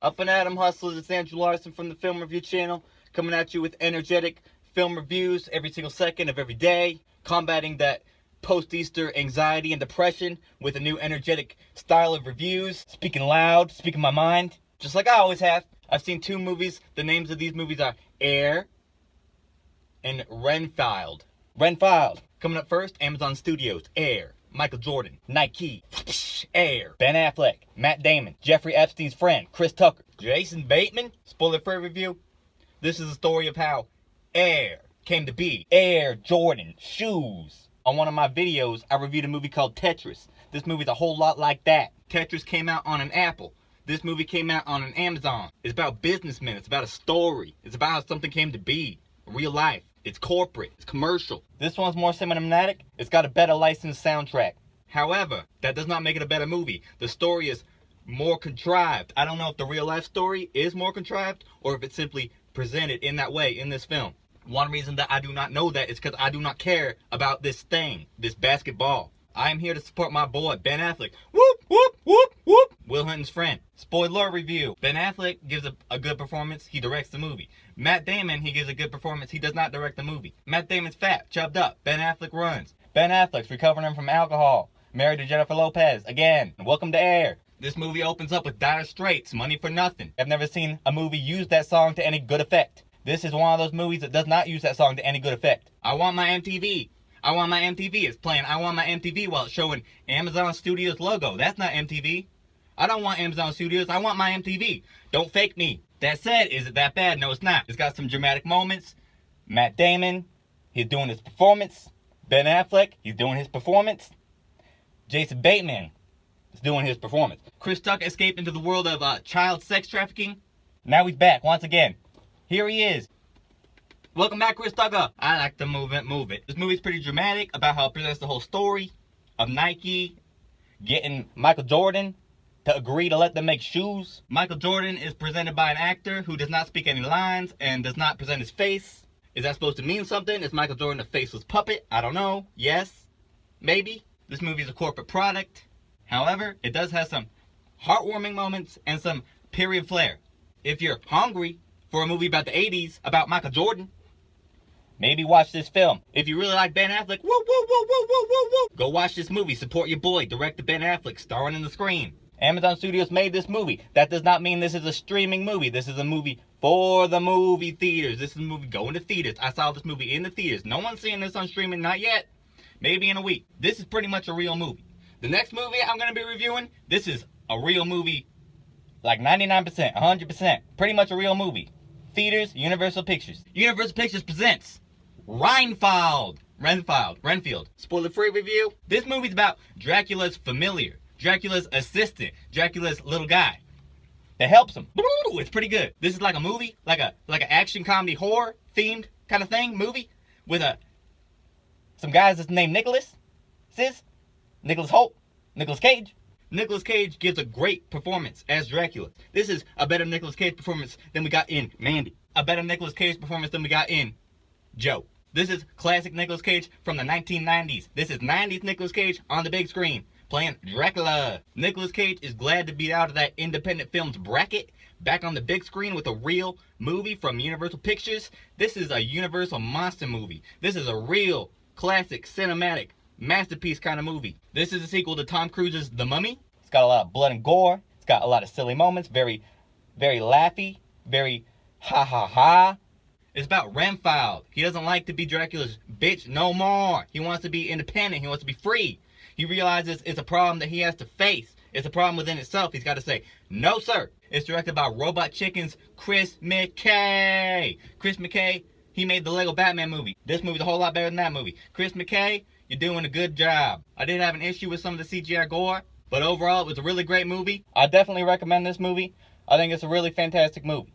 Up and Adam Hustlers, it's Andrew Larson from the Film Review channel, coming at you with energetic film reviews every single second of every day, combating that post-Easter anxiety and depression with a new energetic style of reviews, speaking loud, speaking my mind, just like I always have. I've seen two movies. The names of these movies are Air and Renfield. Renfield. Coming up first, Amazon Studios, Air. Michael Jordan, Nike, Air, Ben Affleck, Matt Damon, Jeffrey Epstein's friend, Chris Tucker, Jason Bateman. Spoiler-free review. This is a story of how Air came to be. Air Jordan shoes. On one of my videos, I reviewed a movie called Tetris. This movie's a whole lot like that. Tetris came out on an Apple. This movie came out on an Amazon. It's about businessmen. It's about a story. It's about how something came to be. Real life. It's corporate. It's commercial. This one's more cinematic. It's got a better licensed soundtrack. However, that does not make it a better movie. The story is more contrived. I don't know if the real life story is more contrived or if it's simply presented in that way in this film. One reason that I do not know that is because I do not care about this thing, this basketball. I am here to support my boy, Ben Affleck. Whoop, whoop, whoop, whoop. Will Hunting's friend. Spoiler review. Ben Affleck gives a good performance. He directs the movie. Matt Damon, he gives a good performance. He does not direct the movie. Matt Damon's fat, chubbed up. Ben Affleck runs. Ben Affleck's recovering from alcohol. Married to Jennifer Lopez. Again. Welcome to Air. This movie opens up with Dire Straits, Money for Nothing. I've never seen a movie use that song to any good effect. This is one of those movies that does not use that song to any good effect. I want my MTV. I want my MTV. It's playing I want my MTV while it's showing Amazon Studios logo. That's not MTV. I don't want Amazon Studios. I want my MTV. Don't fake me. That said, is it that bad? No, it's not. It's got some dramatic moments. Matt Damon, he's doing his performance. Ben Affleck, he's doing his performance. Jason Bateman is doing his performance. Chris Tucker escaped into the world of child sex trafficking. Now he's back once again. Here he is. Welcome back, Chris Tucker. I like to move it. This movie's pretty dramatic about how it presents the whole story of Nike getting Michael Jordan to agree to let them make shoes. Michael Jordan is presented by an actor who does not speak any lines and does not present his face. Is that supposed to mean something? Is Michael Jordan a faceless puppet? I don't know. Yes. Maybe. This movie is a corporate product. However, it does have some heartwarming moments and some period flair. If you're hungry for a movie about the 80s about Michael Jordan, maybe watch this film. If you really like Ben Affleck, woo, woo, woo, woo, woo, woo, woo, go watch this movie. Support your boy, director Ben Affleck, starring in the screen. Amazon Studios made this movie. That does not mean this is a streaming movie. This is a movie for the movie theaters. This is a movie going to theaters. I saw this movie in the theaters. No one's seeing this on streaming, not yet. Maybe in a week. This is pretty much a real movie. The next movie I'm going to be reviewing, this is a real movie. Like 99%, 100%. Pretty much a real movie. Theaters, Universal Pictures. Universal Pictures presents Renfield. Spoiler-free review. This movie's about Dracula's familiar. Dracula's assistant. Dracula's little guy that helps him. It's pretty good. This is like a movie, like an action comedy horror themed kind of thing movie with some guys that's named Nicholas Holt, Nicolas Cage. Nicolas Cage gives a great performance as Dracula. This is a better Nicolas Cage performance than we got in Mandy. A better Nicolas Cage performance than we got in Joe. This is classic Nicolas Cage from the 1990s. This is 90s Nicolas Cage on the big screen, playing Dracula. Nicolas Cage is glad to be out of that independent films bracket, back on the big screen with a real movie from Universal Pictures. This is a Universal monster movie. This is a real classic cinematic masterpiece kind of movie. This is a sequel to Tom Cruise's The Mummy. It's got a lot of blood and gore. It's got a lot of silly moments. Very, very laughy. Very ha ha ha. It's about Renfield. He doesn't like to be Dracula's bitch no more. He wants to be independent. He wants to be free. He realizes it's a problem that he has to face. It's a problem within itself. He's got to say, no sir. It's directed by Robot Chicken's Chris McKay. Chris McKay, he made the Lego Batman movie. This movie's a whole lot better than that movie. Chris McKay, you're doing a good job. I did have an issue with some of the CGI gore, but overall it was a really great movie. I definitely recommend this movie. I think it's a really fantastic movie.